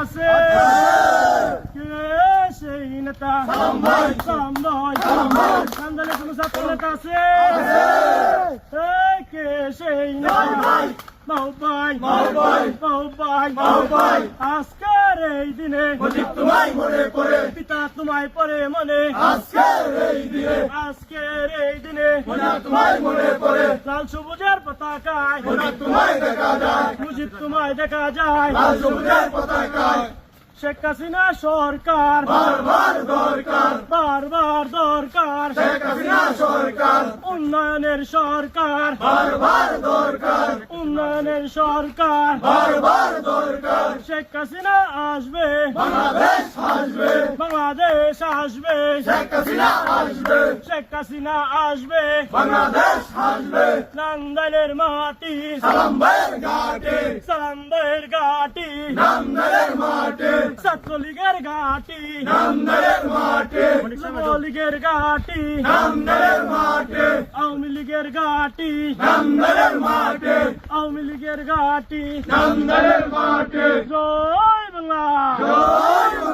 আছে কে সেই নেতা সালাম ভাই সন্ধানে কোনো ছাত্র নেতা আছে কে সেই নেতা মাও ভাই আজকের এই দিনে তোমায় মনে করে পিতা তোমায় পরে মনে আজকের এই দিনে তোমায় মনে করে লাল সবুজের পতাকায় তোমায় দেখা যায় মুজিব তোমায় দেখা যায় লাল সবুজের পতাকায় শেখ হাসিনা সরকার বারবার দরকার শেখ হাসিনা সরকার উন্নয়নের সরকার বারবার দরকার উন্নয়নের সরকার বারবার দরকার শেখ হাসিনা আসবে বাংলাদেশ আসবে বাংলাদেশ আসবে শেখ হাসিনা আসবে শেখ হাসিনা আসবে বাংলাদেশ আসবে নান্দাইলের মাটি সালাম ভাইয়ের ঘাটে সালামদের ঘাটি নান্দাইলের মাঠে ছাত্রলীগের ঘাটি নান্দাইলের মাঠে যুবলীগের ঘাটি নান্দাইলের মাঠে আওয়ামী লীগের ঘাটি নান্দাইলের মাঠে আওয়ামী লীগের ঘাটি নান্দাইলের মাঠে জয় বাংলা জয়